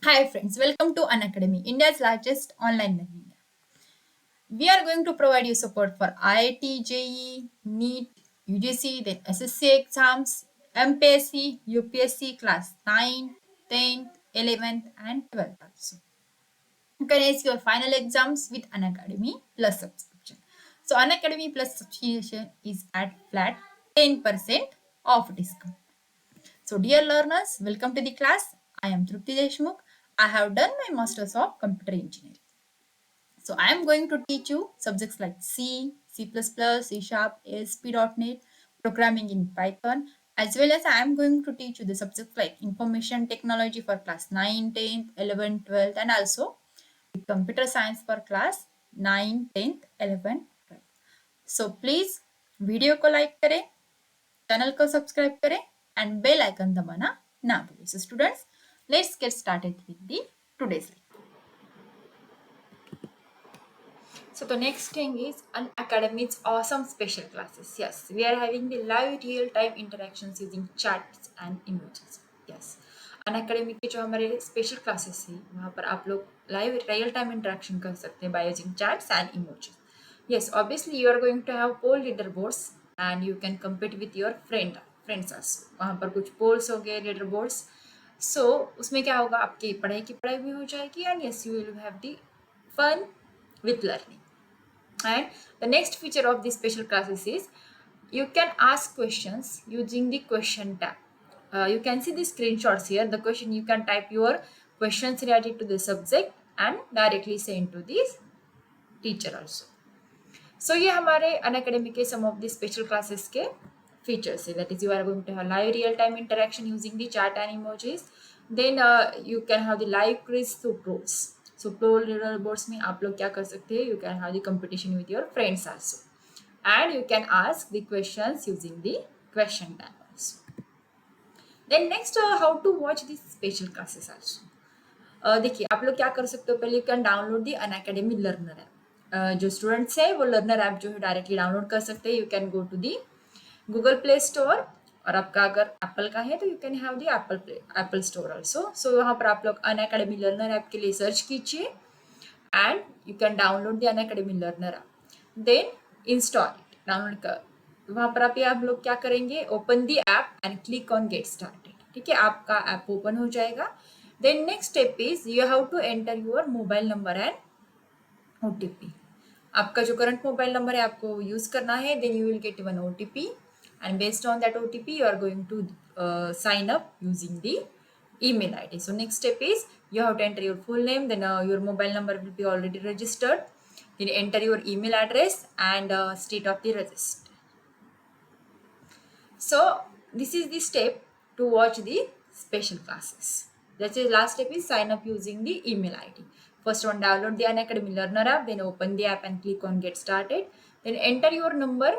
Hi friends, welcome to Unacademy, India's largest online learning app. We are going to provide you support for IIT, JEE, NEET, UGC, then SSC exams, MPSC, UPSC class 9, 10th, 11th and 12th also. You can ace your final exams with Unacademy Plus subscription. So Unacademy Plus subscription is at flat 10% off discount. So, dear learners, welcome to the class. I am Trupti Deshmukh. I have done my Masters of Computer Engineering. So, I am going to teach you subjects like C, C++, C Sharp, ASP.NET, programming in Python, as well as I am going to teach you the subjects like information technology for class 9, 10th, 11th, 12th, and also computer science for class 9, 10th, 11th, 12th. So, please video को like करें, channel को subscribe करें and bell icon दबाना ना भूलें. So students, let's get started with the today's lecture. So the next thing is Unacademy's awesome special classes. Yes, we are having the live real-time interactions using chats and emojis. Yes, Unacademy के जो हमारे special classes है वहाँ पर आप लोग live real time interaction कर सकते हैं by using chats and emojis. Yes, obviously you are going to have poll leaderboards and you can compete with your friends also. वहाँ पर कुछ polls हो गए leaderboards. So उसमें क्या होगा, आपकी पढ़ाई की पढ़ाई भी हो जाएगी and yes you will have the fun with learning. And the next feature of these special classes is you can ask questions using the question tab. You can see the screenshots here. The question, you can type your questions related to the subject and directly send to the teacher also. So ये हमारे Unacademy के some of the special classes के features है. That is, you are going to have live real time interaction using the chat and emojis. Then you can have the live quiz through pros. So pro leaderboards में आप लोग क्या कर सकते हैं? You can have the competition with your friends also, and you can ask the questions using the question tab also. Then next, how to watch these special classes also. देखिए आप लोग क्या कर सकते हो, पहले you can download the Unacademy learner app. जो students है वो लर्नर ऐप जो है डायरेक्टली डाउनलोड कर सकते हैं. You can go to the Google Play Store, और आपका अगर एप्पल का है तो you can have the Apple store also. So वहाँ पर आप लोग अनअकैडमी लर्नर ऐप के लिए सर्च कीजिए and you can download the Unacademy learner app. Then install it, download कर. वहाँ पर आप लोग क्या करेंगे, open the app and click on get started. ठीक है, आपका ऐप ओपन हो जाएगा. Then next step is you have to enter your mobile number and OTP. आपका जो करंट मोबाइल नंबर है आपको यूज करना है. then you will get one OTP and based on that OTP you are going to sign up using the email ID. So next step is you have to enter your full name, then your mobile number will be already registered. Then enter your email address and state of the register. So this is the step to watch the special classes. That's the last step is sign up using the email ID. First one, download the Unacademy Learner app, then open the app and click on get started. Then enter your number,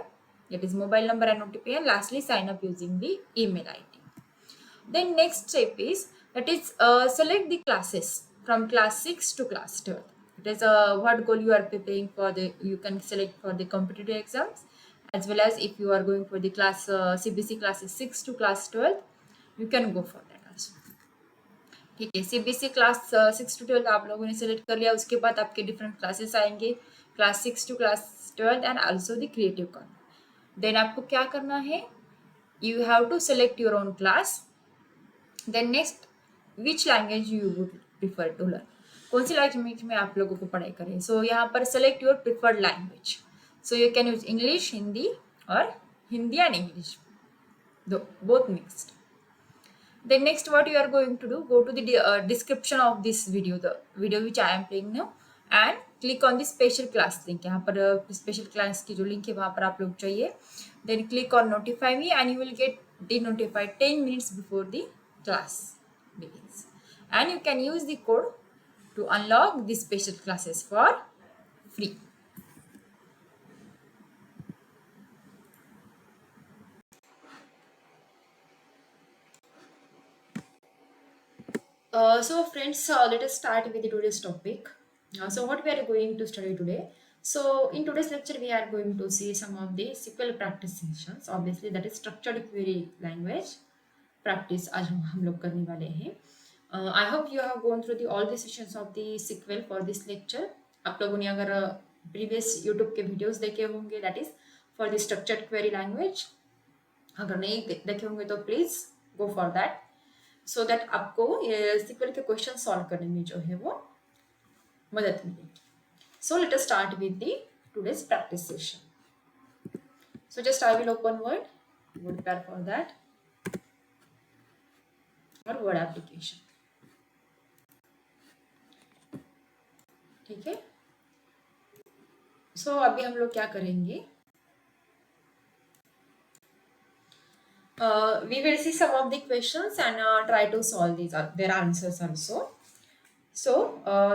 that is mobile number and OTP, and lastly sign up using the email ID. Then next step is that is select the classes from class 6 to class 12. It is what goal you are preparing for. The you can select for the competitive exams, as well as if you are going for the class CBC classes 6 to class 12, you can go for that also. ठीक है, CBC class 6 to 12 आप लोगों ने select कर लिया. उसके बाद आपके डिफरेंट क्लासेस आएंगे, class 6 to class 12 and also the creative corner. Then आपको क्या करना है, you have to select your own class. Then next, which language you would prefer to learn, कौन सी लैंग्वेज में आप लोगों को पढ़ाई करें. सो यहाँ पर select your preferred language. So you can use English, Hindi, और Hindi and English, both mixed. Then next what you are going to do, go to the description of this video, the video which I am playing now, and click on the special class link. यहाँ पर special class की जो link है वहाँ पर आप लोग चाहिए. Then click on notify me and you will get denotified 10 minutes before the class begins. And you can use the code to unlock the special classes for free. So friends, let us start with today's topic. So what we are going to study today. So in today's lecture, we are going to see some of the SQL practice sessions. Obviously, that is structured query language practice आज हम लोग करने वाले हैं. I hope you have gone through all the sessions of the SQL for this lecture. आप लोगों ने अगर प्रीवियस यूट्यूब के वीडियोस देखे होंगे, that is for the structured query language, अगर नहीं देखे होंगे तो please go for that, so that आपको SQL के क्वेश्चन सॉल्व करने में जो है वो मदद मिलेगी. So let us start with the today's practice session. So just I will open Word, prepare for that, or Word application. ठीक है. So अभी हम लोग क्या करेंगे? We will see some of the questions and try to solve these their answers also. So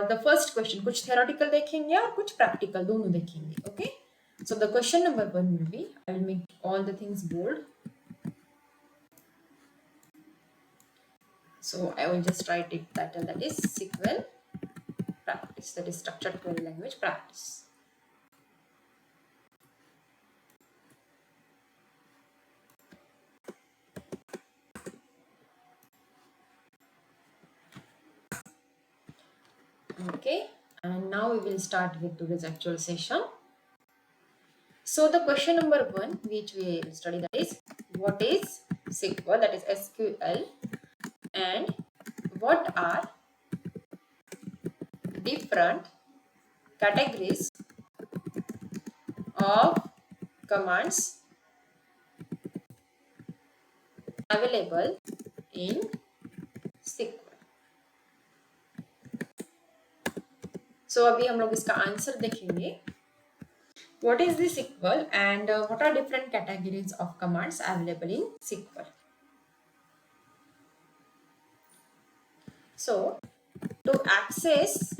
the first question, कुछ theoretical देखेंगे और कुछ practical, दोनों देखेंगे. Okay. So the question number 1 will be, I will make all the things bold. So I will just write it title, that is SQL practice, that is structured query language practice. Okay, and now we will start with today's actual session. So the question number 1 which we will study, that is what is SQL, that is SQL, and what are different categories of commands available in SQL. So अभी हम लोग इसका answer देखेंगे. What is the SQL and what are different categories of commands available in SQL? So to access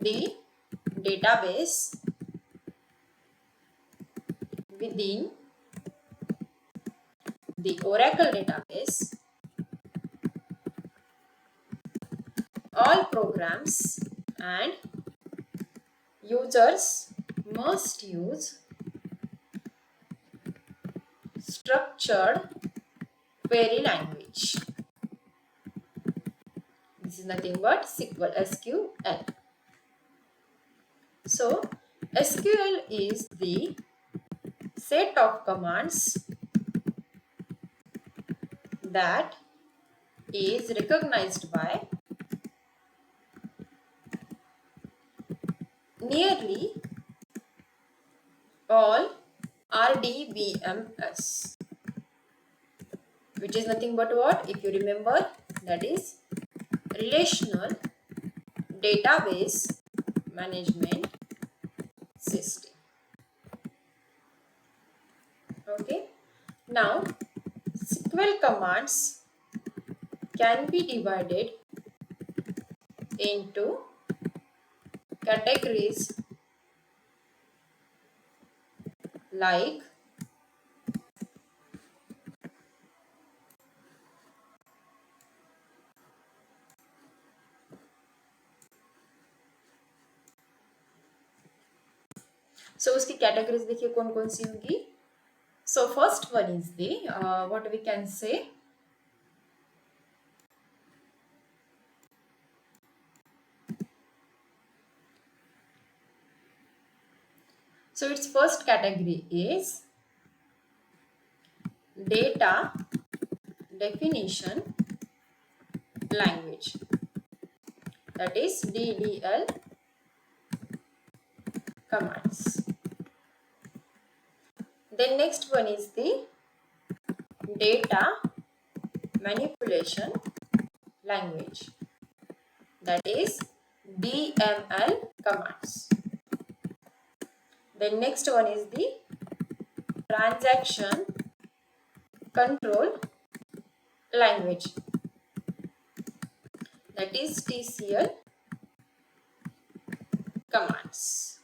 the database within the Oracle database, all programs and users must use structured query language. This is nothing but SQL. So SQL is the set of commands that is recognized by nearly all RDBMS, which is nothing but what? If you remember, that is Relational Database Management System. Okay. Now, SQL commands can be divided into categories like so उसकी categories देखिए कौन कौन सी होंगी. So first one is the what we can say, so its first category is data definition language, that is DDL commands. Then next one is the data manipulation language, that is DML commands. Then next one is the transaction control language, that is TCL commands.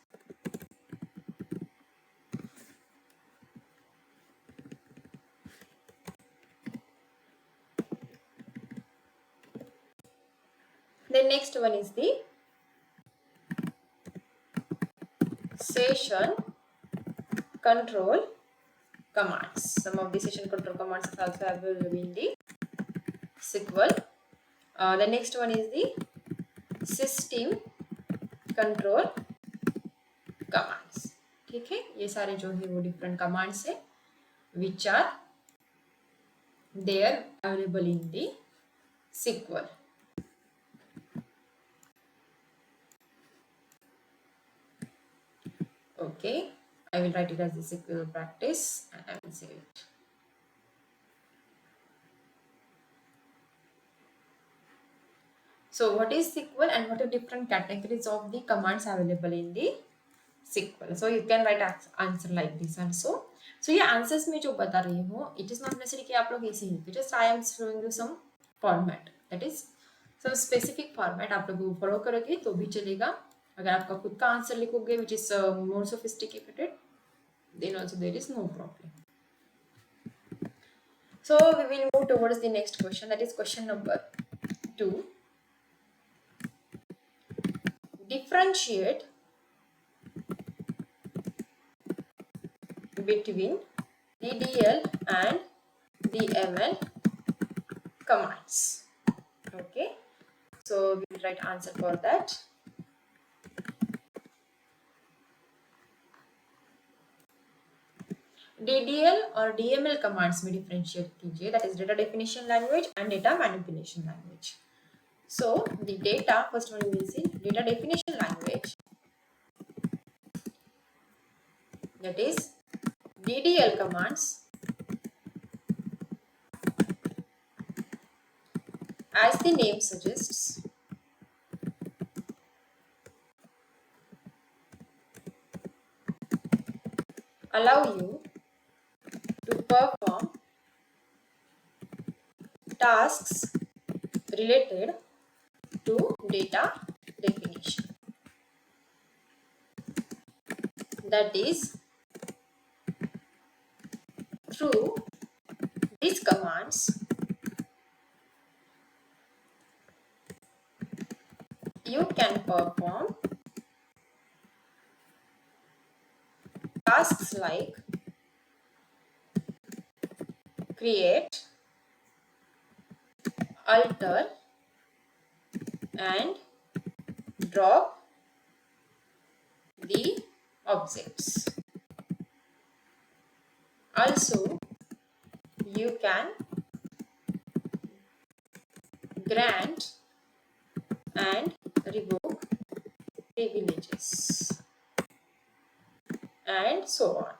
Then next one is the session control commands. Some of the session control commands are also available in the SQL. The next one is the system control commands. ठीक है, ये सारे जो है वो different commands है which are there available in the SQL. Okay, I will write it as the SQL practice and I will save it. So what is SQL and what are different categories of the commands available in the SQL? So you can write answer like this also. So ये answers में जो बता रही हूँ, it is not necessary कि आप लोग ऐसे ही, just I am showing you some format, that is some specific format आप लोग follow करोगे तो भी चलेगा. अगर आपका खुद का आंसर लिखोगे which is more sophisticated, then also there is no problem. So we will move towards the next question, that is question number 2. Differentiate between DDL and DML commands. Okay, so we will write answer for that. DDL और DML commands में differentiate कीजिए, that is data definition language and data manipulation language. So the data, first one we will see data definition language, that is DDL commands, as the name suggests, allow you to perform tasks related to data definition. That is, through these commands, you can perform tasks like create, alter, and drop the objects. Also, you can grant and revoke privileges and so on.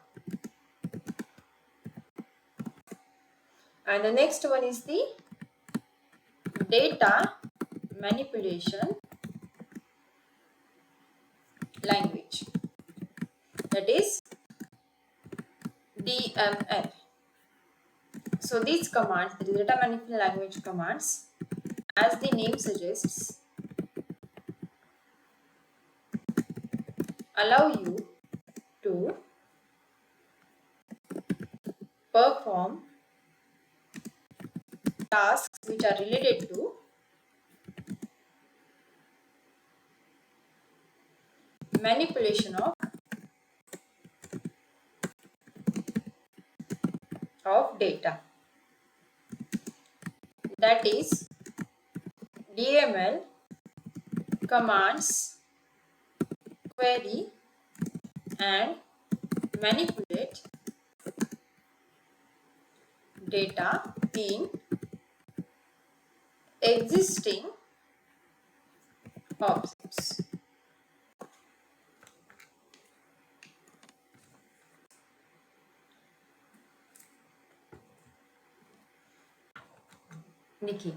And the next one is the data manipulation language, that is DML. So these commands, the data manipulation language commands, as the name suggests, allow you to perform tasks which are related to manipulation of data, that is DML commands query and manipulate data in existing objects. देखिए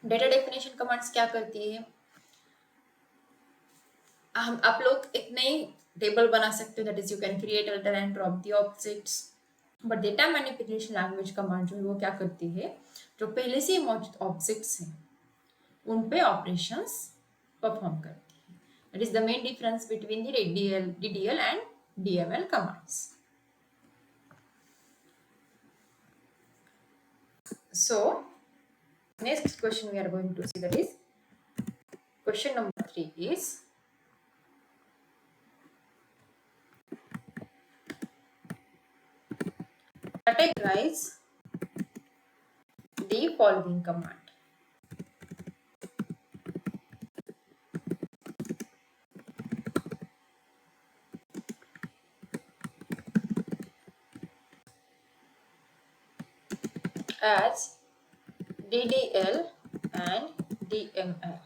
data definition commands क्या करती है, हम आप लोग एक नई table बना सकते हो, that is you can create alter and drop the objects. But data manipulation language command जो है वो क्या करती है, जो पहले से मौजूद ऑब्जेक्ट्स हैं उन पे ऑपरेशंस परफॉर्म करती है. That is the main difference between the DDL and DML commands. So next question we are going to see, that is question number 3 is categorize the following command. as DDL and DML.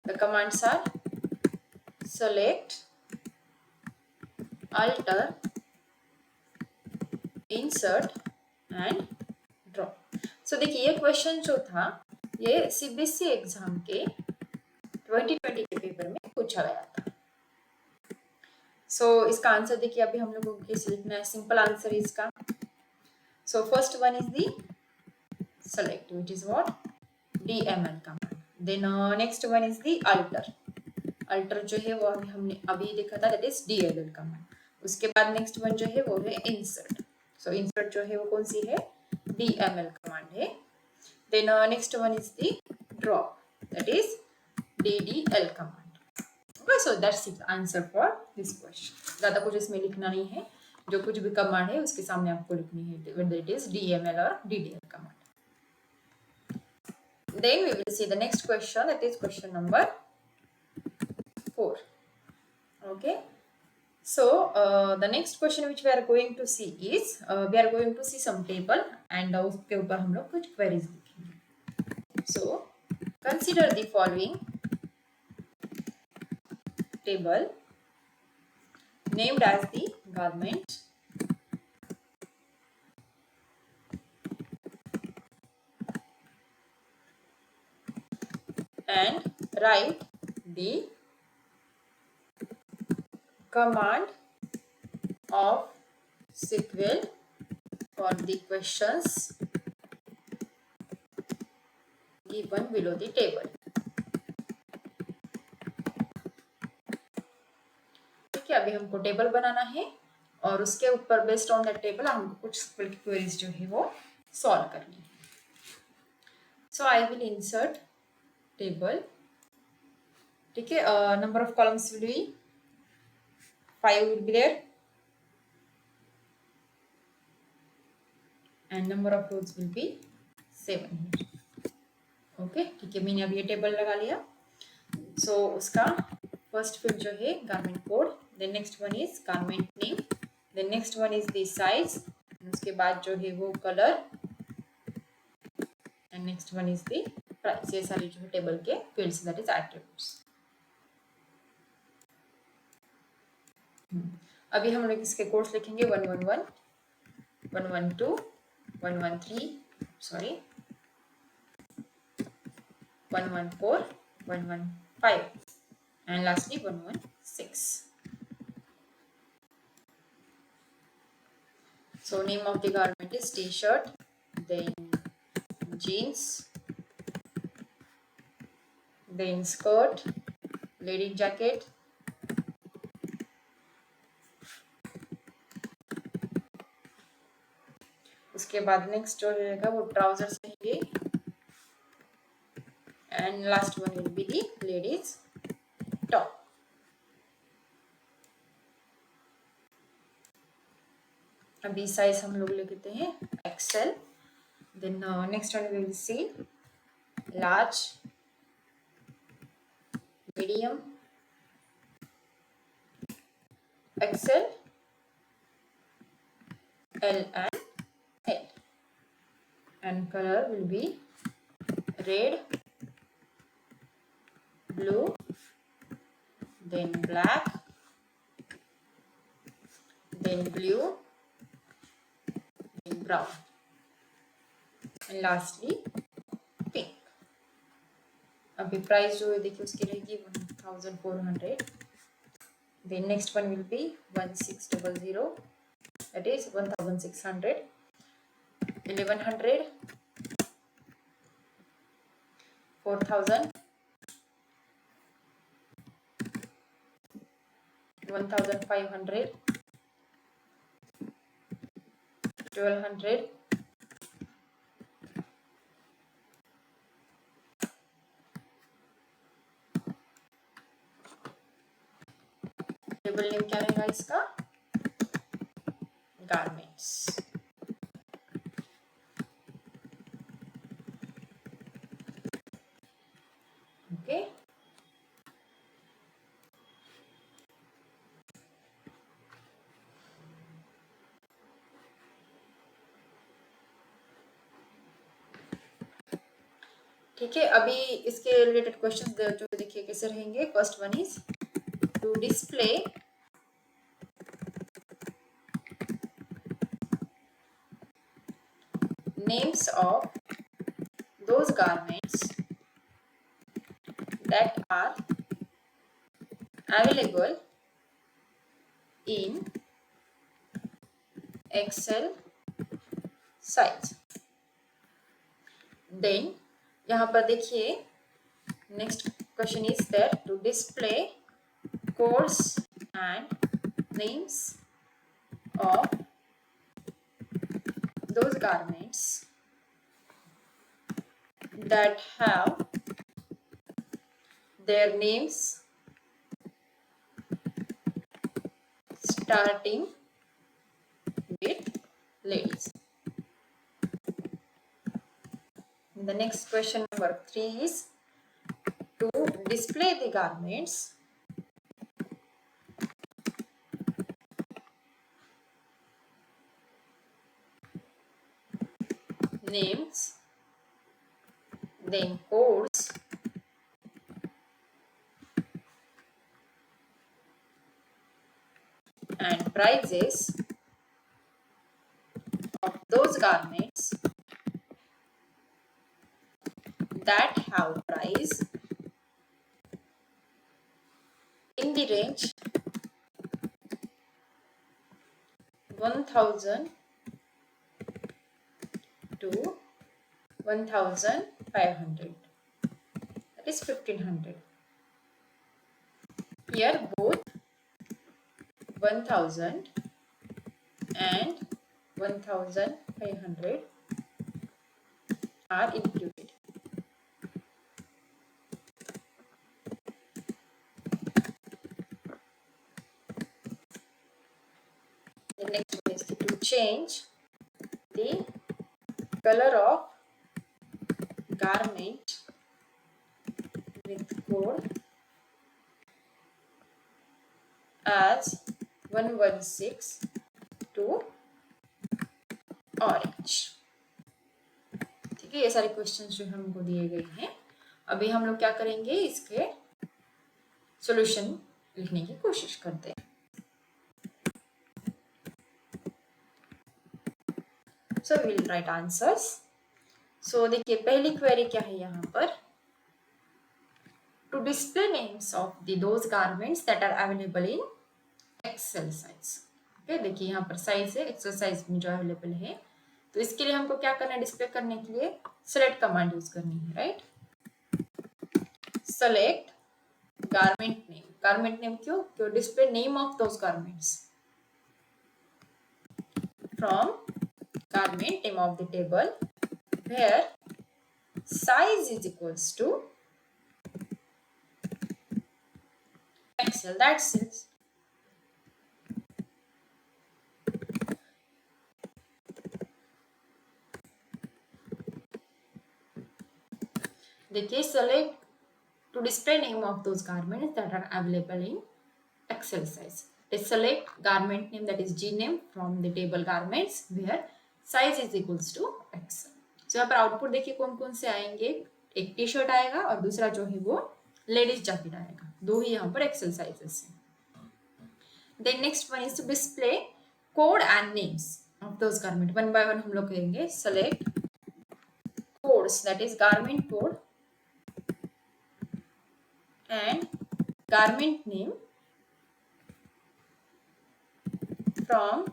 The commands are select, alter, insert and draw. So देखिए ये question जो था ये CBSE exam के 2020 के paper में पूछा गया था. सो इसका आंसर देखिए अभी हम लोगों को कैसे लिखना है. सिंपल आंसर इसका. So first one is the select, which is what DML command. Then next one is the alter. Alter जो है वो हमने अभी देखा था, that is DLL command. उसके बाद नेक्स्ट वन जो है वो है insert. So insert जो है वो कौन सी है, DML command है. Then next one is the drop, that is DDL command. Okay, so that's the answer for this question. ज़्यादा कुछ इसमें लिखना नहीं है, जो कुछ भी कमांड है उसके सामने आपको लिखनी है, whether it is DML or DDL command. Then we will see the next question, that is question number 4. Okay, so the next question which we are going to see is we are going to see some table and उसके ऊपर हम लोग कुछ queries लिखेंगे. So consider the following table named as the garment, and write the command of SQL for the questions given below the table. ठीक है, अभी हमको टेबल बनाना है और उसके ऊपर बेस्ड ऑन दैट टेबल हमको कुछ SQL की क्वेरीज जो है वो सॉल्व करनी है. सो आई विल इंसर्ट टेबल. ठीक है, number of columns will be 5 will be there and number of rows will be 7 here. Okay, ठीक है, मैंने अभी ये टेबल लगा लिया. सो उसका फर्स्ट फील्ड जो है garment code, then next one is garment name, then next one is the size, उसके बाद जो है वो colour and next one is the price. ये सारी जो है टेबल के फील्ड्स, दैट इज एट्रिब्यूट्स. अभी हम लोग इसके कोड्स लिखेंगे 111, 112, 113, sorry 114, 115 and lastly 116. So name of the garment is t-shirt, then jeans, then skirt, lady jacket, उसके बाद नेक्स्ट जो रहेगा वो ट्राउजर्स रहेंगे and last one will be the ladies top. अभी साइज हम लोग लेते हैं XL. Then next one we will see large, medium, XL, L and L, and color will be red, blue, then black, then blue, then brown, and lastly pink. अभी price जो है देखिए उसकी रहेगी 1400. then next one will be 1600, that is 1600, 1100, 4000, 1500, 1200, table name क्या रहेगा इसका, garments. Okay, ठीक है, अभी इसके रिलेटेड क्वेश्चंस जो देखिए कैसे रहेंगे. First one is to display names of those garments that are available in Excel size. Then यहाँ पर देखिए next question is that to display codes and names of those garments that have their names starting with ladies. The next question number 3 is to display the garments names, then codes and prices of those garments that have price in the range 1000 to 1500, that is 1500. Here both 1000 and 1500 are included. The next one is to change the color of garment with code as 116 to orange. ठीक है, ये सारे questions जो हमको दिए गए हैं. अभी हम लोग क्या करेंगे, इसके सॉल्यूशन लिखने की कोशिश करते हैं. So we will write answers. So देखिए पहली क्वेरी क्या है यहाँ पर, to display names of those garments that are available in Excel size. Okay, देखिए यहाँ पर साइज है एक्सेल साइज में जो अवेलेबल है. तो इसके लिए हमको क्या करना है, डिस्प्ले करने के लिए सेलेक्ट कमांड यूज करनी है. Right, select garment name. Garment name क्यों, display name of those garments from garment name of the table where size is equals to Excel. That's it. देखिए select to display name of those garments that are available in Excel size. Let's select garment name, that is G name, from the table garments where size is equals to Excel. So यहाँ पर output देखिए कौन कौन से आएंगे, एक T shirt आएगा और दूसरा जो है वो लेडीज जैकेट आएगा. दो ही यहाँ पर एक्सेल साइजेस हैं. Then next one is to display code and names of those garment. One by one हम लोग करेंगे. Select codes, that is garment code and garment name from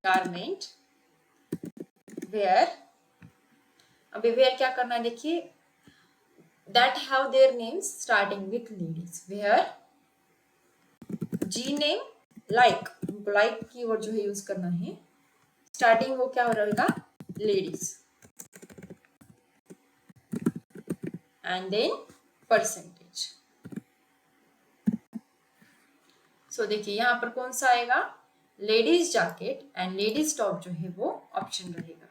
garment where. अभी where क्या करना है देखिए, that have their names starting with ladies. Where G name like, हमको like keyword जो है यूज करना है. स्टार्टिंग वो क्या हो रहेगा, ladies, and then percentage. So देखिए यहाँ पर कौन सा आएगा, ladies jacket and ladies top जो है वो ऑप्शन रहेगा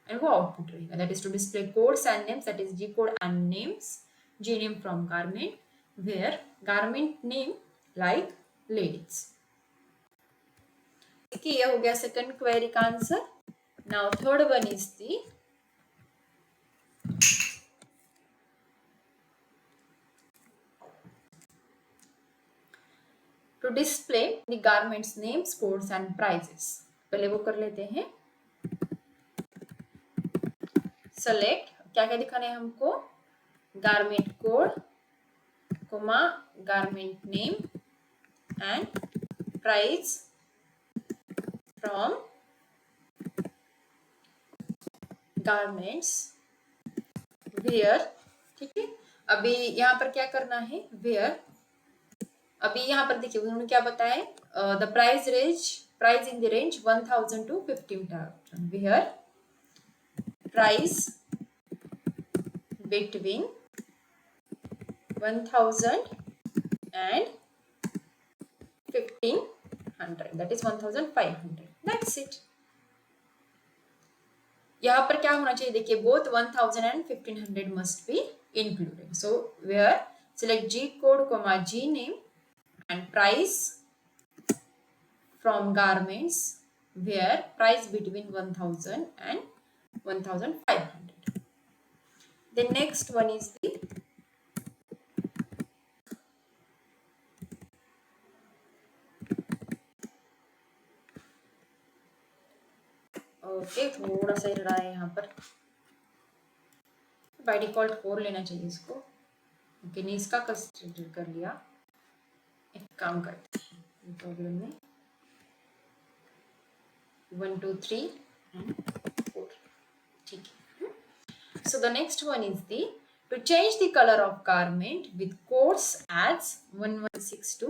एंड वो आउटपुट रहेगा. That is to display codes and names, that is G code and names, G name from garment where garment name like ladies. देखिए ये हो गया सेकंड क्वेरी का answer. Now third one is the to display the garments names codes and prices. पहले वो कर लेते हैं। सेलेक्ट, क्या क्या दिखाना है हमको, garment code comma garment name and price from garments where. ठीक है, अभी यहाँ पर क्या करना है, वेयर। अभी यहाँ पर देखिए उन्होंने क्या बताया, the price in the range 1000 to 15,000, where price between 1000 and 1500, that is 1500, that's it। यहाँ पर क्या होना चाहिए, देखिए both 1000 and 1500 must be included, so where select G code comma G name and price from garments where price between 1000 and 1500। the next one is the okay थोड़ा सा रहा है यहाँ पर, बाय डिफॉल्ट 4 लेना चाहिए इसको। ओके नहीं, इसका कंसिडर कर लिया। एक काम करते हैं प्रॉब्लम में 1 2 3 and 4, ठीक है। So the next one is the to change the color of garment with codes as 116 to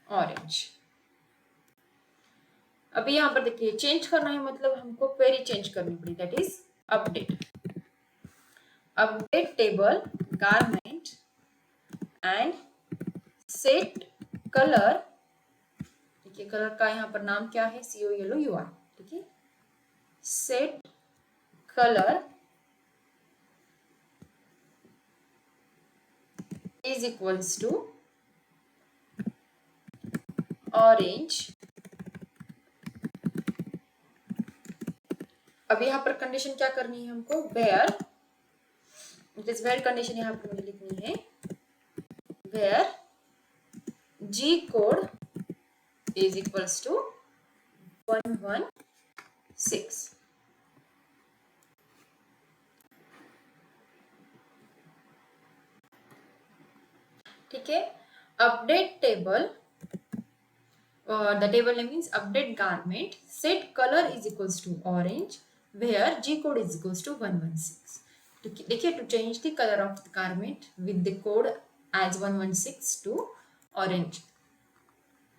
orange। अभी यहाँ पर देखिए चेंज करना है, मतलब हमको क्वेरी चेंज करनी पड़ी, that is update table garment and set colour. देखिए कलर का यहाँ पर नाम क्या है, CO येलो UR, ठीक है। Set colour is equals to orange. अब यहाँ पर कंडीशन क्या करनी है हमको, where, it is where condition यहाँ पर मुझे लिखनी है, where G code is equals to 116। ठीक है, update table, the table name is update garment, set color is equals to orange where G code is equals to 116। देखिए to change the color of the garment with the code as 116 to orange,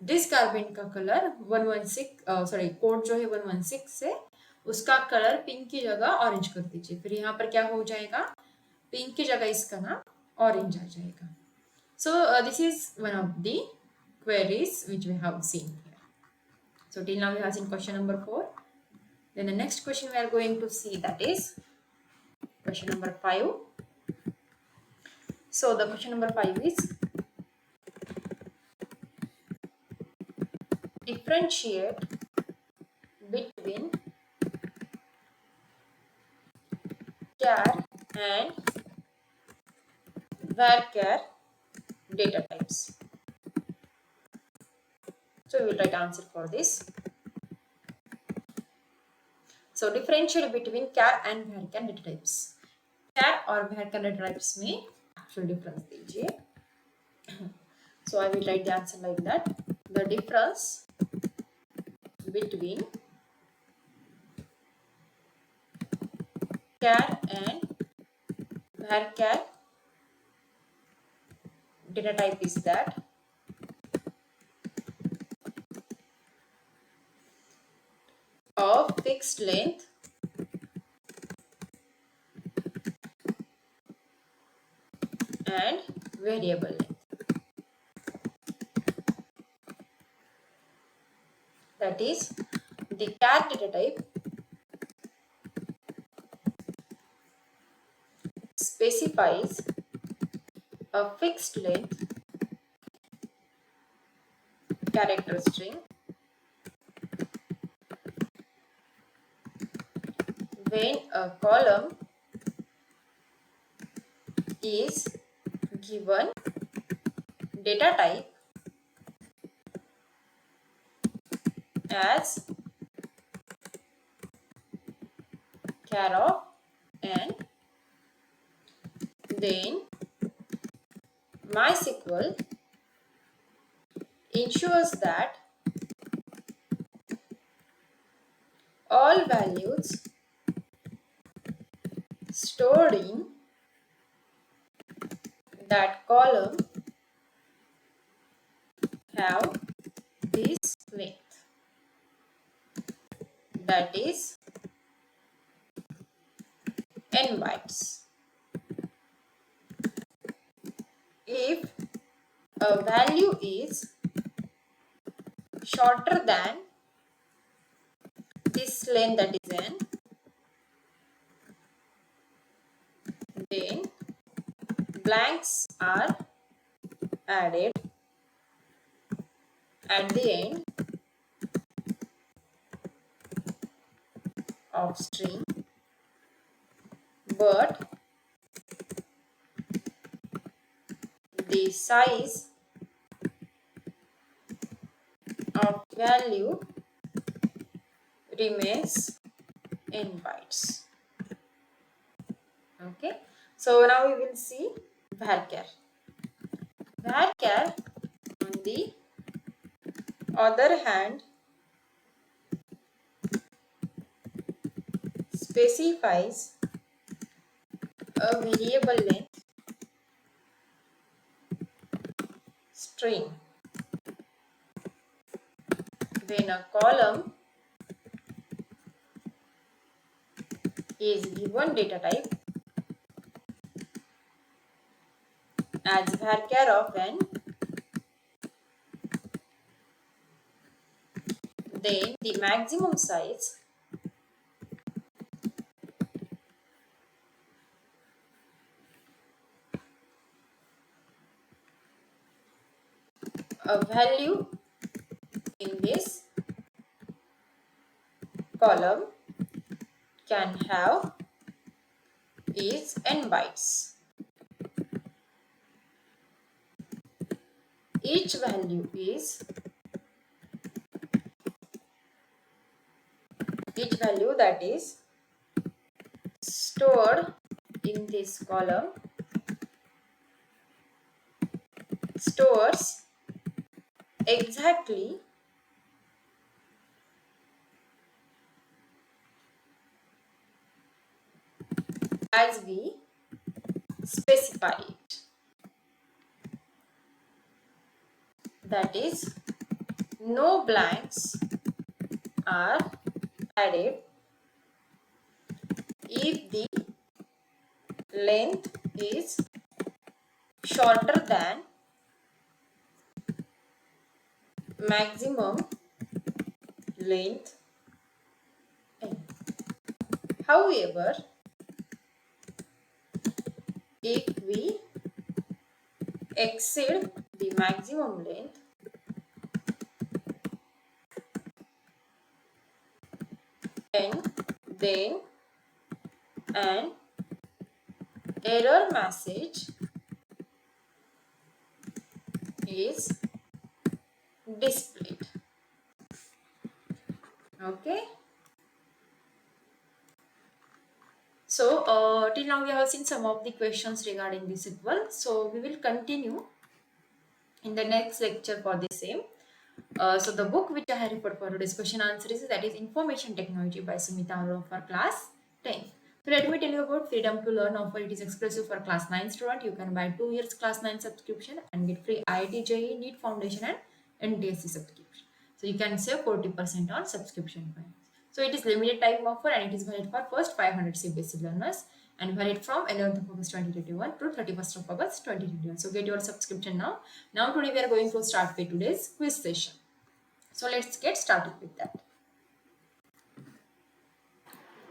this garment का colour 116 sorry code जो है 116 से उसका colour pink की जगह orange कर दीजिए। फिर यहाँ पर क्या हो जाएगा, पिंक की जगह इसका नाम ऑरेंज आ जाएगा। So this is one of the queries which we have seen here। So till now we have seen question number 4, then the next question we are going to see, that is question number 5। so the question number 5 is differentiate between char and varchar data types। so we will write answer for this। so differentiate between char and varchar data types, char और varchar data types में actual difference दीजिए। so I will write the answer like that, the difference between char and varchar data type is that of fixed length and variable length, that is the char data type specifies a fixed length character string when a column is given data type as char of n, then MySQL ensures that all values stored in that column have this length, that is n bytes. If a value is shorter than this length, that is n, then blanks are added at the end of string, but the size of value remains n bytes. Okay, so now we will see varchar. Varchar, on the other hand, specifies a variable length string when a column is given data type as varchar of n, then the maximum size a value in this column can have is n bytes. Each value that is stored in this column stores exactly as we specify it. That is, no blanks are added if the length is shorter than maximum length n. However, if we exceed the maximum length, n, then an error message is displayed. Okay. So till now we have seen some of the questions regarding the SQL. So we will continue in the next lecture for the same. So the book which I have referred for today's question answer is that is Information Technology by Sumita Arora for class 10. So let me tell you about Freedom to Learn offer. It is exclusive for class 9 student. You can buy 2 years class 9 subscription and get free IIT JEE, NEET Foundation and NTSC subscription. So you can save 40% on subscription price. So it is limited time offer and it is valid for first 500 CBSE learners and valid from 11th of August 2021 to 31st of August 2021. So get your subscription now. Now today we are going to start with today's quiz session. So let's get started with that.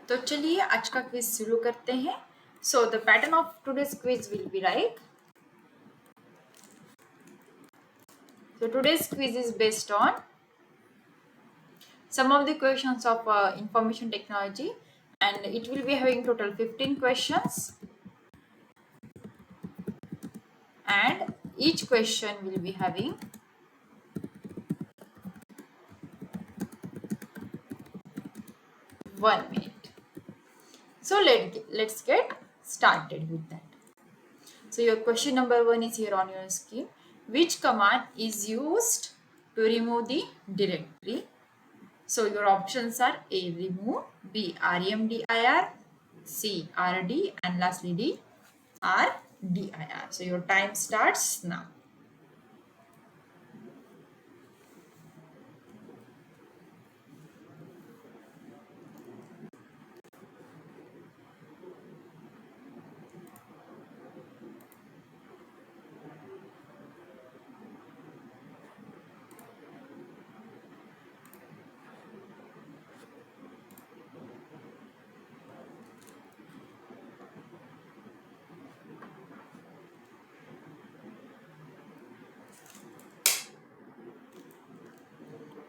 तो चलिए आज का quiz शुरू करते हैं. So the pattern of today's quiz will be right. So today's quiz is based on some of the questions of information technology and it will be having total 15 questions and each question will be having 1 minute. So let's get started with that. So your question number 1 is here on your screen. Which command is used to remove the directory? So your options are A, remove, B, remdir, C, rd, and lastly D, rdir. So your time starts now.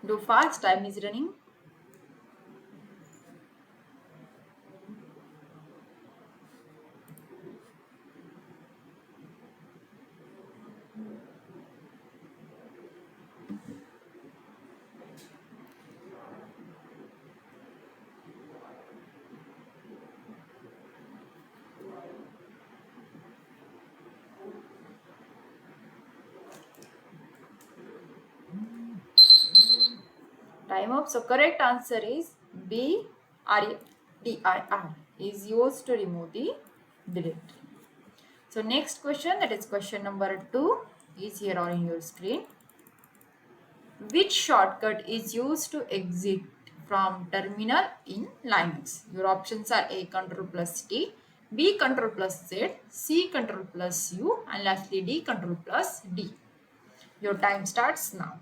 Do fast, time is running. Time up. So correct answer is B, RDIR is used to remove the directory. So next question, that is question number 2, is here on your screen. Which shortcut is used to exit from terminal in Linux? Your options are A, Ctrl plus T, B, Ctrl plus Z, C, Ctrl plus U, and lastly D, Ctrl plus D. Your time starts now.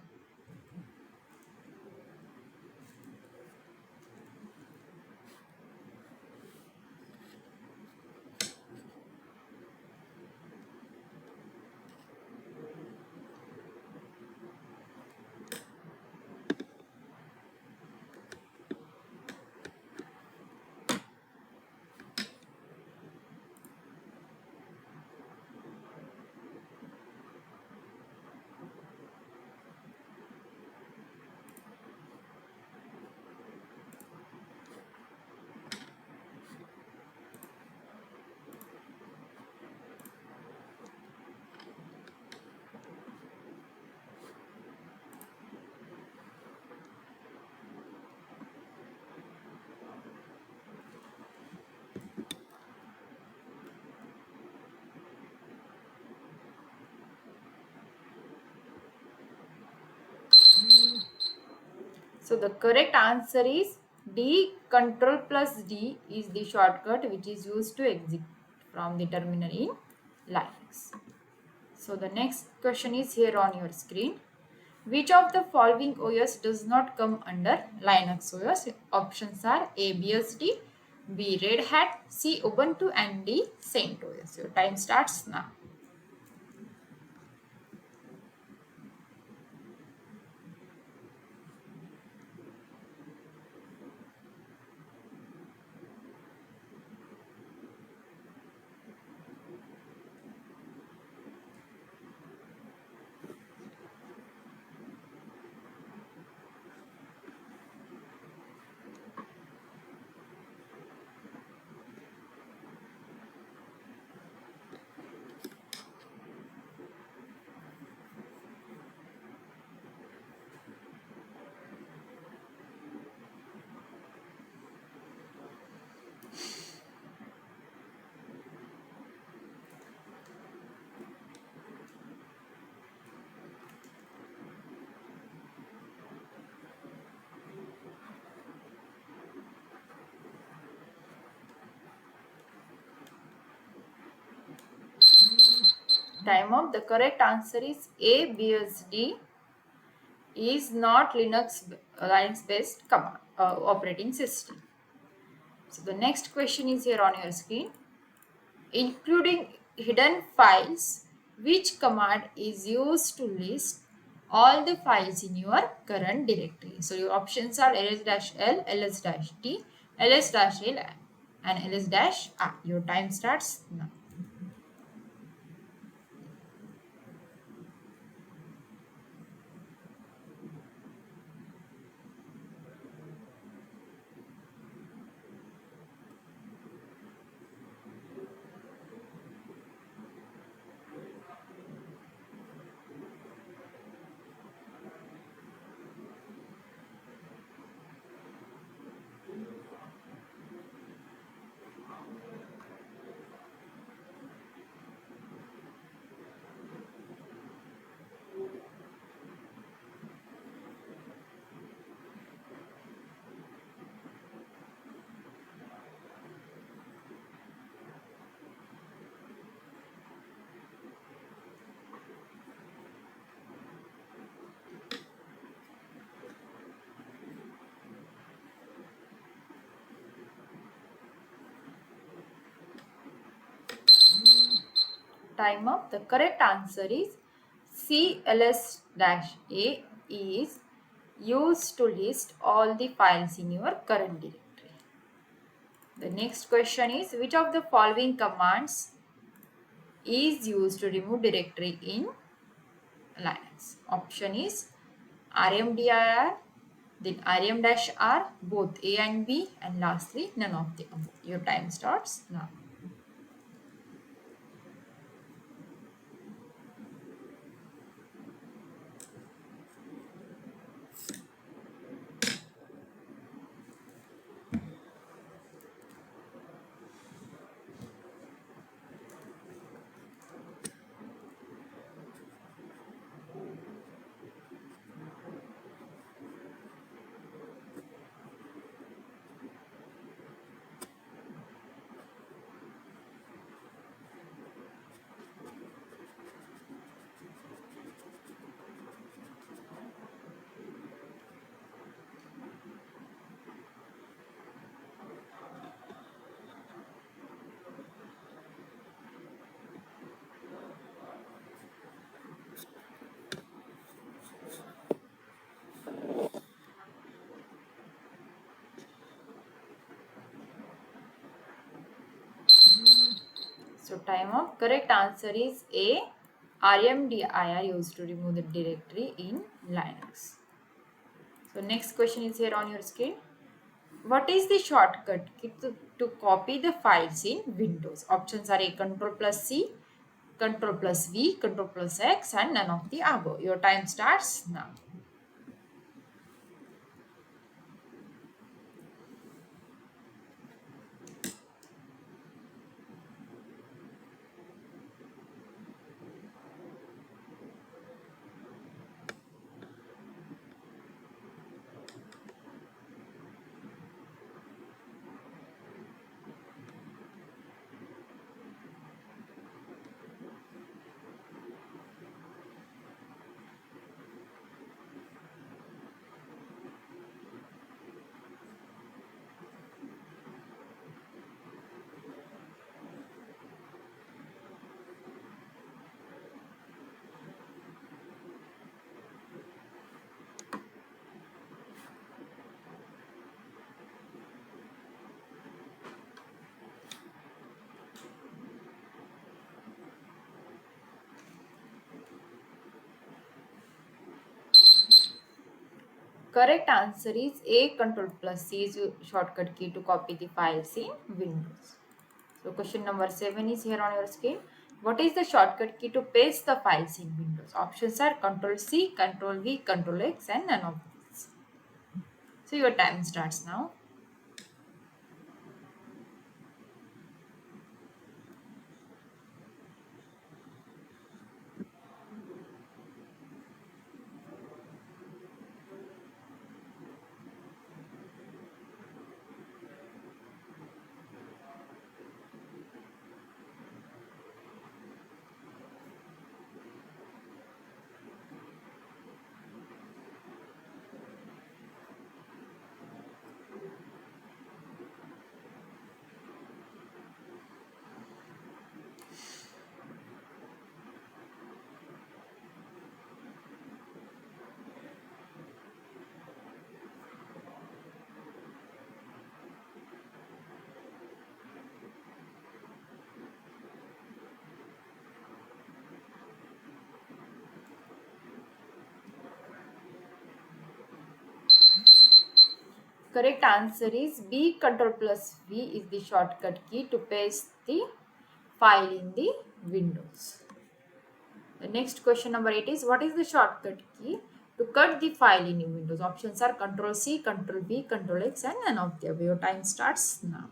So the correct answer is D, Ctrl plus D is the shortcut which is used to exit from the terminal in Linux. So the next question is here on your screen. Which of the following OS does not come under Linux OS? Options are A, BSD, B, Red Hat, C, Ubuntu, and D, CentOS. Your time starts now. Time up. The correct answer is A, BSD is not Linux based command operating system. So the next question is here on your screen. Including hidden files, which command is used to list all the files in your current directory? So your options are ls-l, ls-t, ls-l, and ls-r. Your time starts now. time up. The correct answer is CLS-A is used to list all the files in your current directory. The next question is, which of the following commands is used to remove directory in Linux? Option is rmdir, then rm-r, both A and B, and lastly none of the above. Your time starts now. So time up. Correct answer is A. rmdir used to remove the directory in Linux. So next question is here on your screen. What is the shortcut key to copy the files in Windows? Options are A, Control plus C, Control plus V, Control plus X, and none of the above. Your time starts now. Correct answer is A, Control plus C is your shortcut key to copy the files in Windows. So question number 7 is here on your screen. What is the shortcut key to paste the files in Windows? Options are Control C, Control V, Control X, and none of these. So your time starts now. Correct answer is B, Control plus V is the shortcut key to paste the file in the Windows. The next question number 8 is, what is the shortcut key to cut the file in Windows? Options are Control C, Control V, Control X, and none of the above. Your time starts now.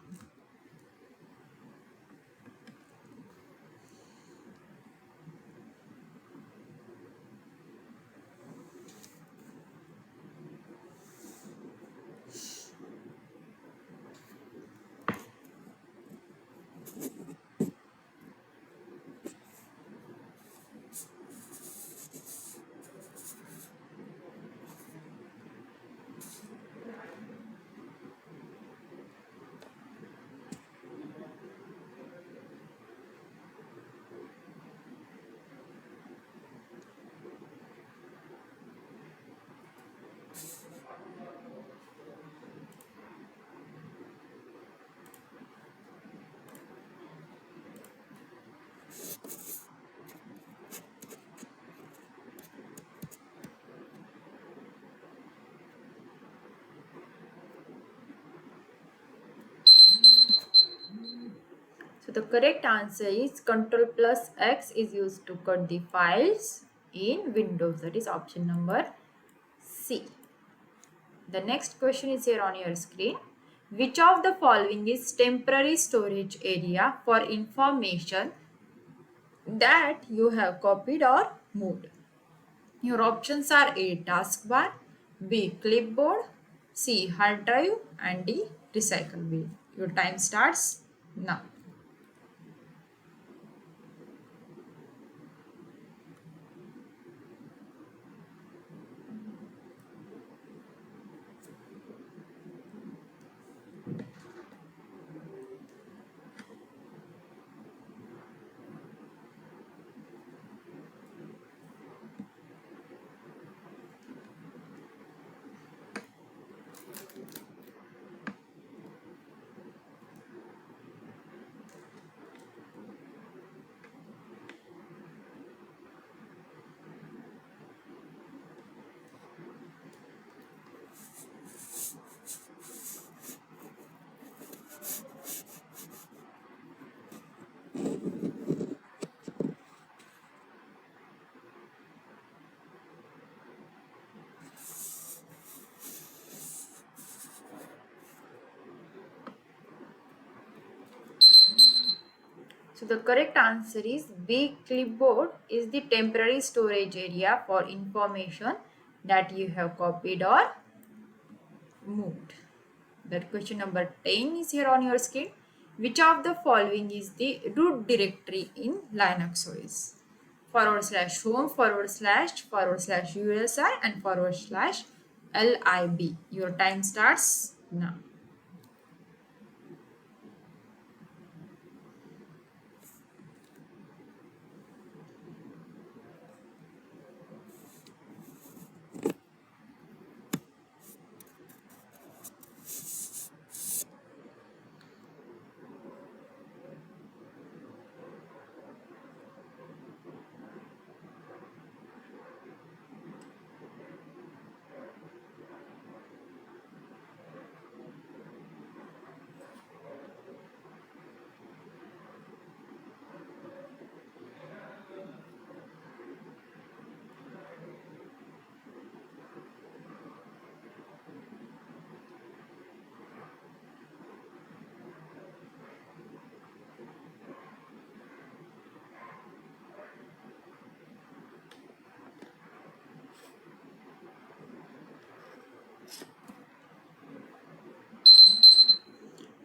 the correct answer is Control plus X is used to cut the files in Windows. That is option number C. The next question is here on your screen. Which of the following is temporary storage area for information that you have copied or moved? Your options are A. Taskbar, B. Clipboard, C. Hard drive, and D. Recycle bin. Your time starts now. So the correct answer is B. Clipboard is the temporary storage area for information that you have copied or moved. That question number 10 is here on your screen. Which of the following is the root directory in Linux OS? /home, //USR and /lib. Your time starts now.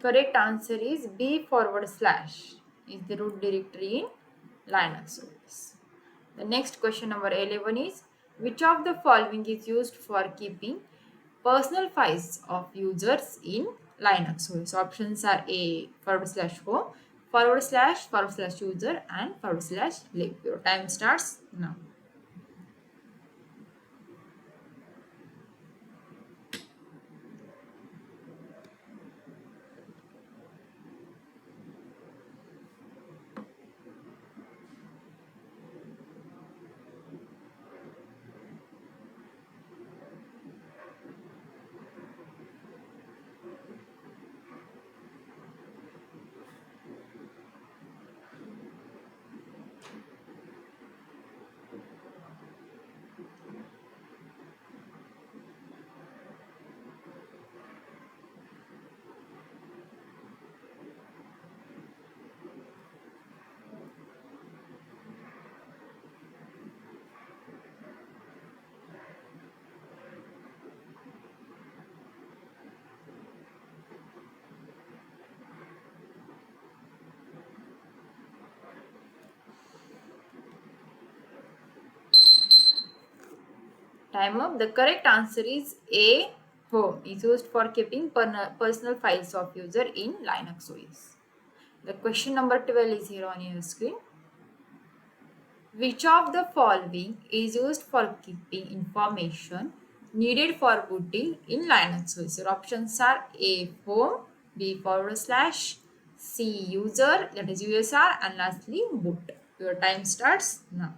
Correct answer is B / is the root directory in Linux OS. The next question number 11 is which of the following is used for keeping personal files of users in Linux OS? Options are A /home, //user and /lib. Your time starts now. Time up. The correct answer is A. Home is used for keeping personal files of user in Linux OS. The question number 12 is here on your screen. Which of the following is used for keeping information needed for booting in Linux OS? Your options are A. Home, B / C. User, that is USR, and lastly boot. Your time starts now.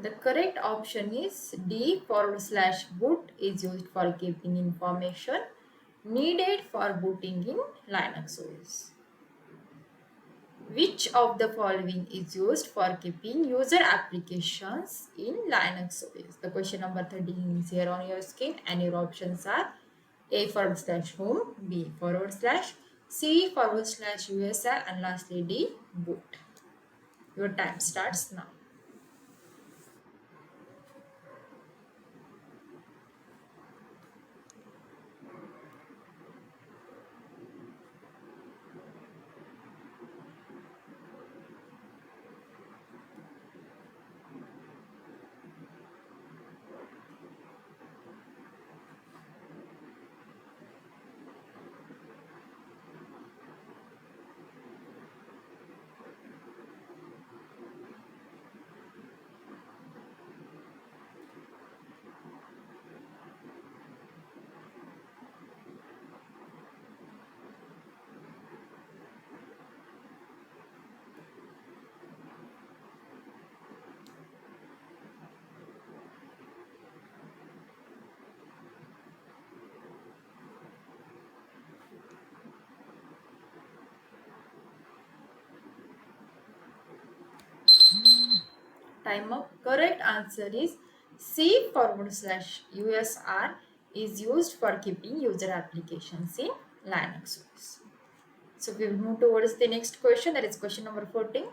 The correct option is D /boot is used for keeping information needed for booting in Linux OS. Which of the following is used for keeping user applications in Linux OS? The question number 13 is here on your screen and your options are A /home, B /C/USR and lastly D boot. Your time starts now. Time up. Correct answer is C /USR is used for keeping user applications in Linux OS. So we will move towards the next question, that is question number 14.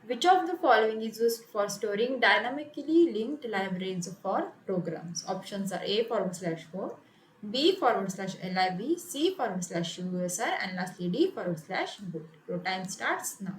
Which of the following is used for storing dynamically linked libraries for programs? Options are A /home, B /lib, C /USR and lastly D /boot. Your time starts now.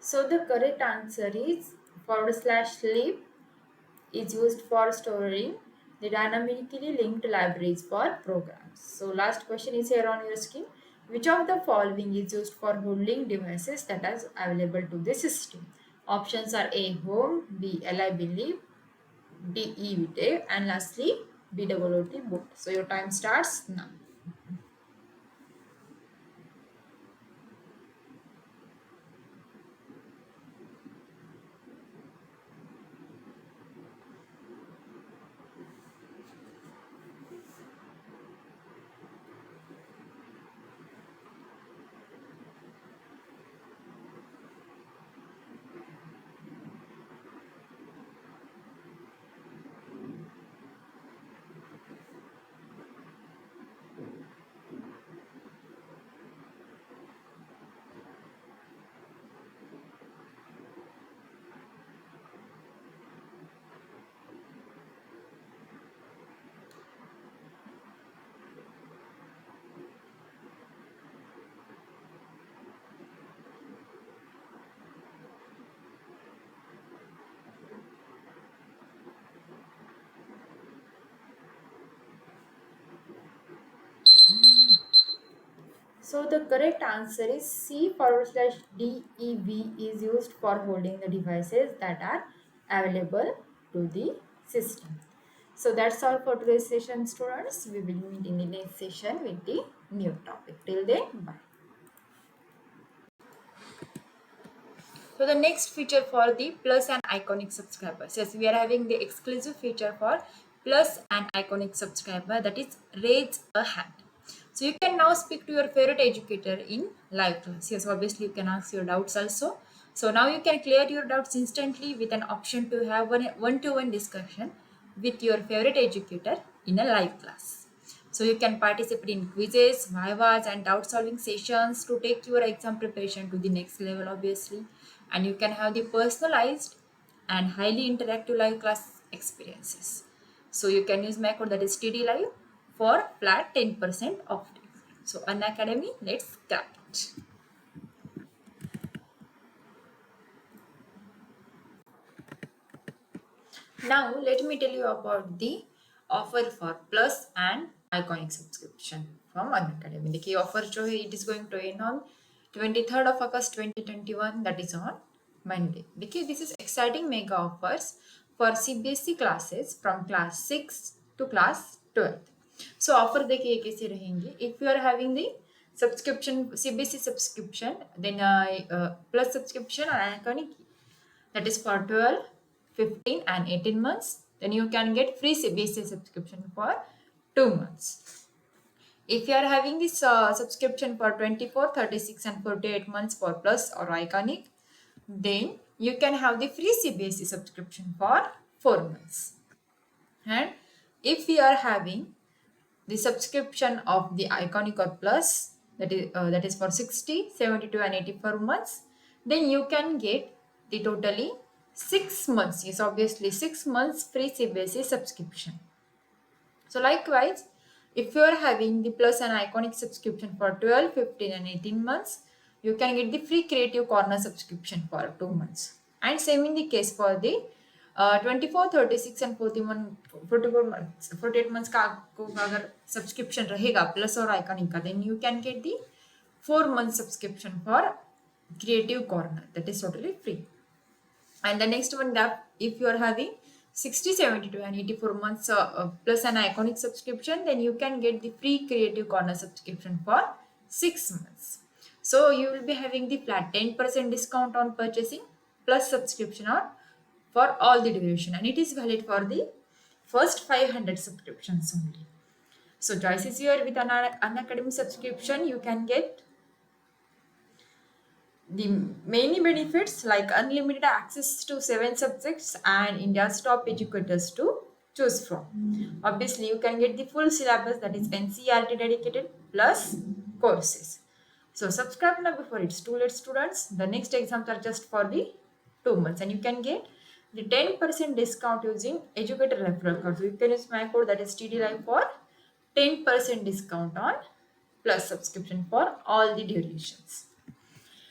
So the correct answer is /lib is used for storing the dynamically linked libraries for programs. So last question is here on your screen. Which of the following is used for holding devices that are available to the system? Options are A home, B lib, D evite and lastly boot boot. So your time starts now. So the correct answer is C/DEV is used for holding the devices that are available to the system. So that's all for today's session, students. We will meet in the next session with the new topic. Till then, bye. So the next feature for the plus and iconic subscribers. Yes, we are having the exclusive feature for plus and iconic subscriber, that is raise a hand. So you can now speak to your favorite educator in live class. Yes, obviously you can ask your doubts also. So now you can clear your doubts instantly with an option to have one-to-one discussion with your favorite educator in a live class. So you can participate in quizzes, vivas, and doubt solving sessions to take your exam preparation to the next level, obviously. And you can have the personalized and highly interactive live class experiences. So you can use my code, that is TD Live, for flat 10% off. So Unacademy, let's crack it. Now let me tell you about the offer for Plus and Iconic subscription from Unacademy. The key offer it is going to end on 23rd of August 2021, that is on Monday. Because this is exciting mega offers for CBSE classes from class 6 to class 12th. So offer देखिए कैसे रहेंगे. If you are having the subscription CBSE subscription, then plus subscription and Iconic, that is for 12, 15 and 18 months, then you can get free CBSE subscription for 2 months. If you are having this subscription for 24, 36 and 48 months for Plus or Iconic, then you can have the free CBSE subscription for 4 months. And if you are having the subscription of the Iconic or Plus, that is for 60, 72 and 84 months, then you can get the totally 6 months, yes, obviously 6 months free CBSE subscription. So likewise, if you are having the Plus and Iconic subscription for 12, 15 and 18 months, you can get the free Creative Corner subscription for 2 months. And same in the case for the 24, 36 and 41, 44 months, 48 months का आपको अगर subscription रहेगा Plus और Iconic का, then you can get the 4 month subscription for Creative Corner, that is totally free. And the next one, that if you are having 60, 72 and 84 months Plus an Iconic subscription, then you can get the free Creative Corner subscription for 6 months. So you will be having the flat 10% discount on purchasing Plus subscription on for all the duration, and it is valid for the first 500 subscriptions only. So choice is here. With an Unacademy subscription, you can get the many benefits like unlimited access to 7 subjects and India's top educators to choose from. Obviously, you can get the full syllabus, that is NCERT dedicated plus courses. So subscribe now before it's too late, students. The next exams are just for the 2 months, and you can get the 10% discount using educator referral code. So you can use my code, that is TD Live, for 10% discount on Plus subscription for all the durations.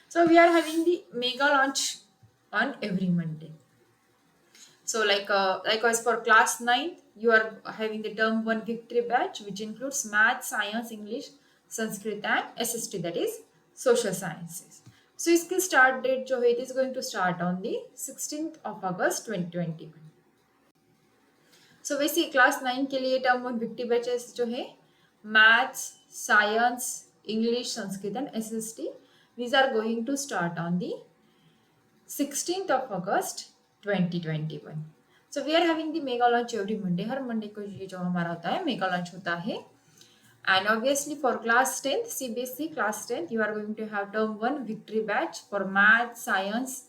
So we are having the mega launch on every Monday. So likewise for class 9, you are having the term 1 victory batch, which includes math, science, English, Sanskrit and SST, that is social sciences. So इसकी start date जो है, it is going to start on the 16th of August 2021. So वैसे class 9 के लिए term 1 victory batches जो है maths, science, English, Sanskrit and SST, these are going to start on the 16th of August 2021. So we are having the mega launch every Monday. Her Monday को ये जो हमारा होता है mega launch होता है. And obviously for class 10th, CBSE class 10th, you are going to have term 1 victory batch for math, science,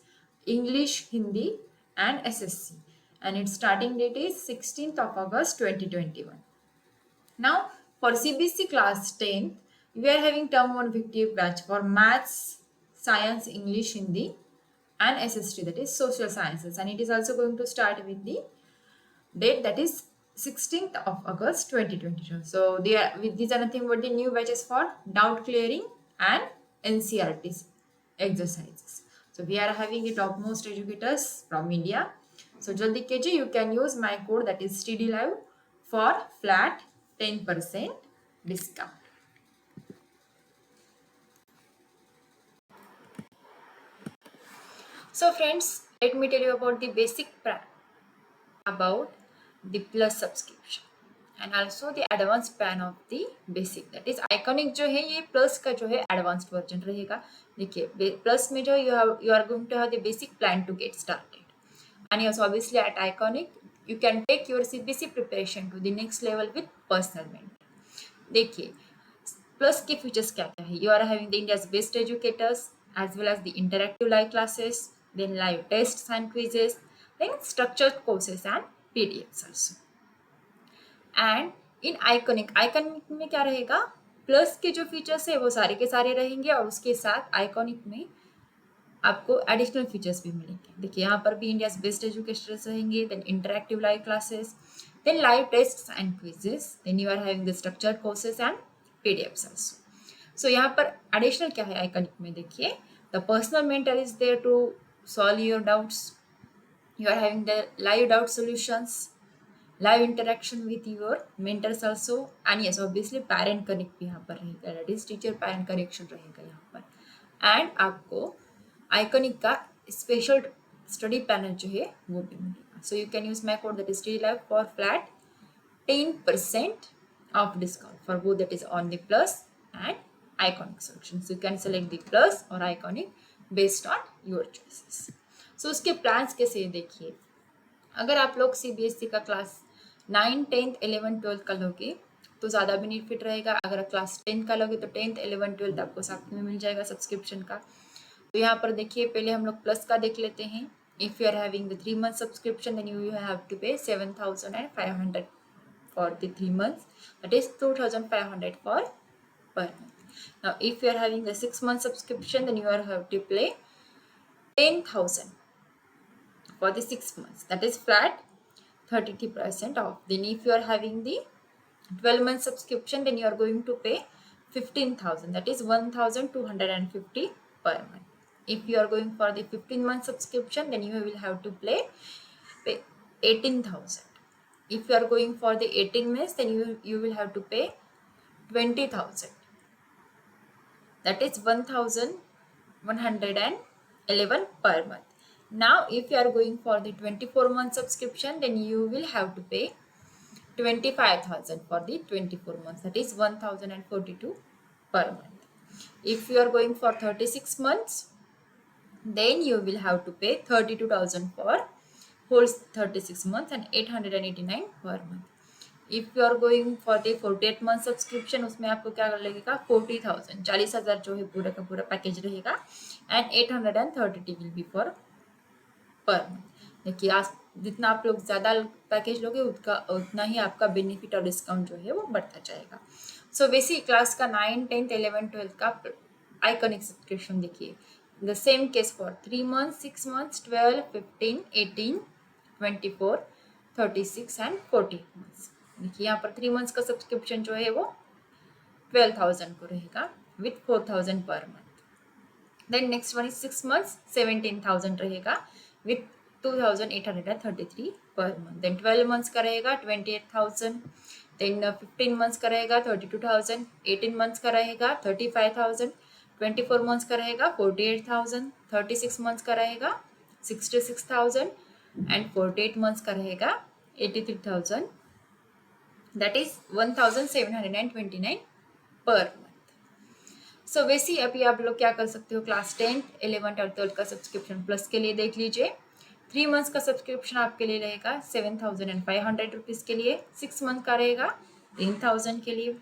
English, Hindi and SSC. And its starting date is 16th of August 2021. Now for CBSE class 10th, we are having term 1 victory batch for maths, science, English, Hindi and SST, that is social sciences, and it is also going to start with the date, that is 16th of August 2022. So these are nothing but the new batches for doubt clearing and NCERT exercises. So we are having the topmost educators from India. So jaldi कीजिए, you can use my code, that is TD Live, for flat 10% discount. So friends, let me tell you about the basic about the Plus subscription and also the advanced plan of the basic, that is Iconic जो है ये Plus का जो है advanced version रहेगा. देखिए Plus में जो you are going to have the basic plan to get started, and yes, obviously at Iconic you can take your CBSE preparation to the next level with personal mentor. देखिए Plus के features क्या क्या है. You are having the India's best educators as well as the interactive live classes, then live tests and quizzes, then structured courses and PDFs also. And in iconic iconic में क्या रहेगा, plus के जो features है वो सारे के सारे रहेंगे और उसके साथ आइकॉनिक में आपको एडिशनल फीचर्स भी मिलेंगे. देखिए यहाँ पर भी इंडियाज बेस्ट एजुकेशनर्स रहेंगे, then interactive live classes, then live tests and quizzes, then you are having the structured courses and PDFs also. So यहाँ पर एडिशनल क्या है आइकॉनिक में, देखिए the personal mentor is there to solve your doubts, you are having the live doubt solutions, live interaction with your mentors also, and yes obviously parent connect भी यहाँ पर रहेगा, that is teacher parent connection रहेगा यहाँ पर. And आपको iconic का special study panel जो है वो भी मिलेगा. सो you can use my code that is study live for flat 10% of discount for both, that is on the plus and iconic solution. So you can select the plus or iconic based on your choices. So उसके plans कैसे देखिए, अगर आप लोग CBSE का class 9, 10th, 11th, 12th का लोगे तो ज़्यादा बेनिफिट रहेगा. अगर क्लास 10 का लोगे तो 10th, 11th, 12th आपको साथ में मिल जाएगा सब्सक्रिप्शन का. तो यहाँ पर देखिए पहले हम लोग प्लस का देख लेते हैं. If you are having the 3 month subscription then you have to pay 7,500 for the 3 months, that is 2,500 for per month. Now if you are having the 6 month subscription then you are have to pay 10,000 for the 6 months, that is flat 33% off. Then if you are having the 12 month subscription then you are going to pay 15,000, that is 1,250 per month. If you are going for the 15 month subscription then you will have to pay 18,000. If you are going for the 18 months then you will have to pay 20,000, that is 1,111 per month. Now if you are going for the 24 month subscription then you will have to pay 25,000 for the 24 months, that is 1,042 per month. If you are going for 36 months then you will have to pay 32,000 for whole 36 months and 889 per month. If you are going for the 48 month subscription उसमें आपको क्या लगेगा 40,000, 40,000 जो है पूरा का पूरा package रहेगा and 830 will be for per month. देखिए आज जितना आप लोग ज़्यादा पैकेज लोगे उतना ही आपका बेनिफिट और डिस्काउंट जो है वो बढ़ता जाएगा. सो बेसिक क्लास का 9, 10th, 11th, 12th का आइकॉनिक सब्सक्रिप्शन देखिए the same case for 3 months, 6 months, 12, 15, 18, 24, 36 and 40 months. देखिए यहाँ पर 3 months का सब्सक्रिप्शन जो है वो 12,000 को रहेगा with 4,000 per month. Then next one is 6 months, 17,000 रहेगा with 2,833 per month. Then 12 months का रहेगा 28,000. Then 15 months का रहेगा 32,000. 18 months का रहेगा 35,000. 24 months का रहेगा 48,000. 36 months का रहेगा 66,000 and 48 months का रहेगा 83,000, that is 1,729 per month. सो वैसे अभी आप लोग क्या कर सकते हो, क्लास 10th, 11th और 12th का सब्सक्रिप्शन प्लस के लिए देख लीजिए. 3 months का सब्सक्रिप्शन आपके लिए रहेगा 7,500 रुपीज़ के लिए. 6 month का रहेगा 10,000 के लिए.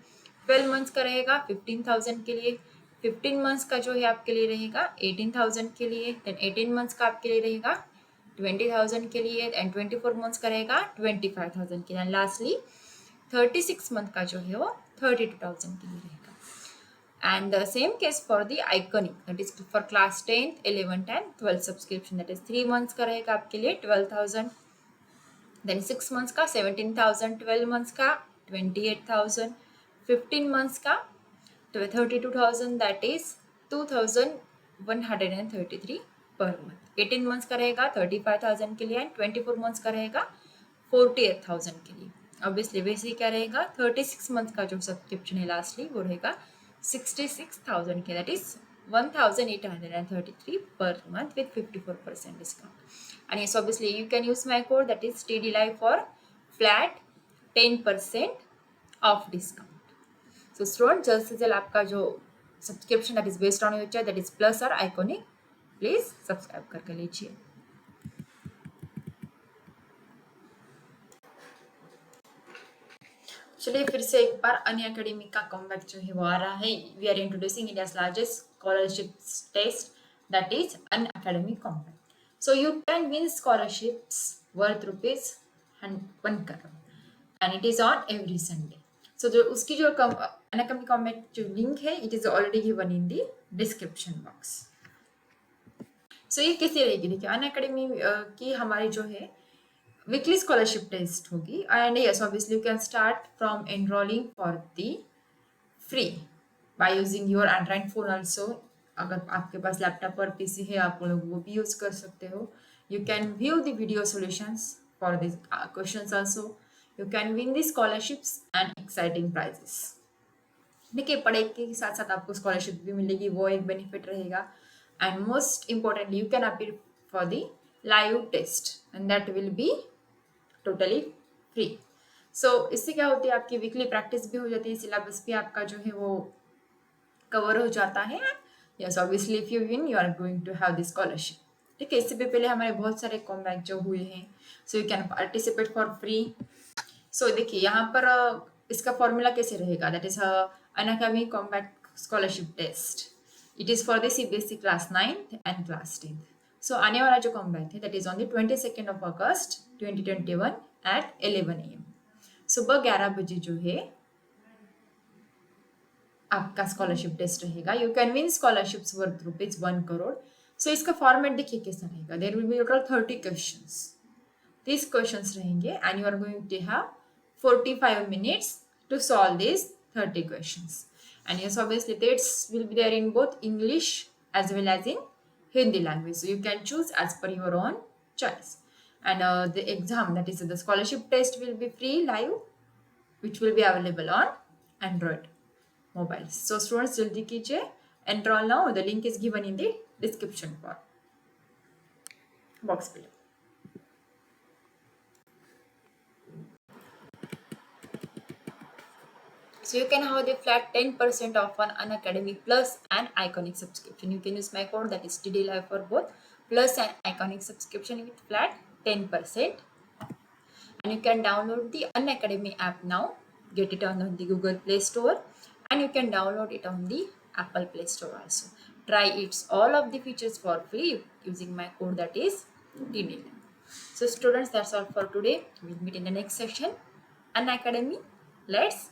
12 months का रहेगा 15,000 के लिए. 15 months का जो है आपके लिए रहेगा 18,000 के लिए. देन 18 months का आपके लिए रहेगा 20,000 के लिए एंड 24 months का रहेगा 25,000 के लिए. लास्टली 36 month का जो है वो 32,000 के लिए रहेगा. And the same case for the iconic, that is for class 10th, 11th and 12th subscription, that is 3 months का रहेगा आपके लिए 12,000. Then 6 months का 17,000, 12 months का 28,000, 15 months का 32,000, that is 2,133 per month. 18 months का रहेगा 35,000 के लिए एंड 24 months का रहेगा 48,000 के लिए. ऑब्वियसली वैसे ही क्या रहेगा 36 months का जो सब्सक्रिप्शन है लास्टली वो रहेगा 66,000 के, that is 1,833 per month with 54% discount. And yes, obviously you can use my code, that is TD Live for flat 10% off discount. So student, जल्द से जल्द आपका जो subscription that is based on your choice, that is plus or iconic, please subscribe करके लीजिए. चलिए फिर से एक बार अन अकेडमी का कॉमबैक जो है वो आ रहा है. We are introducing India's largest scholarship test that is an academic compact. So you can win scholarships worth rupees and 1 crore, and it is on every Sunday. So जो उसकी जो अनअकैडमी कॉम्बैट जो लिंक है, it is already given in the description box. So ये कैसे रहेगी? देखिए Unacademy की हमारी जो है वीकली स्कॉलरशिप टेस्ट होगी, and yes obviously you can start from enrolling for the free by using your Android phone also. अगर आपके पास लैपटॉप और पीसी है आप लोग वो भी यूज कर सकते हो. You can view the video solutions for this questions also. You can win the scholarships and exciting prices. देखिए पढ़ाई के साथ साथ आपको स्कॉलरशिप भी मिलेगी, वो एक बेनिफिट रहेगा. And most importantly you can appeal for the live test and that will be totally free. So इससे क्या होती है, आपकी वीकली प्रैक्टिस भी हो जाती है, सिलेबस भी आपका जो है वो कवर हो जाता है. Yes obviously if you win you are going to have the scholarship. ठीक है, इससे भी पहले हमारे बहुत सारे कॉम्बैक जो हुए हैं, so you can participate for free. So देखिए यहाँ पर इसका फॉर्मूला कैसे रहेगा, that is Unacademy comeback scholarship test. It is for the CBSE class 9th and class 10th. So आने वाला जो कॉम्बैक है that is on the 22nd of August 2021 at 11 AM. सुबह 11 बजे जो है आपका स्कॉलरशिप टेस्ट रहेगा. You can win scholarships worth rupees 1 crore. So इसका फॉर्मेट देखिए कैसा रहेगा. There will be total 30 questions. 30 questions रहेंगे and you are going to have 45 minutes to solve these 30 questions. And yes, obviously tests will be there in both English as well as in Hindi language. So you can choose as per your own choice. And the exam, that is the scholarship test, will be free live, which will be available on Android mobiles. So students, jaldi kijiye, enroll now. The link is given in the description box below. So you can have the flat 10% off on Unacademy Plus and Iconic subscription. You can use my code, that is TD Live, for both Plus and Iconic subscription with flat 10%. And you can download the Unacademy app now. Get it on the Google Play Store, and you can download it on the Apple Play Store also. Try its all of the features for free using my code, that is TD Live. So students, that's all for today. We'll meet in the next session. Unacademy, let's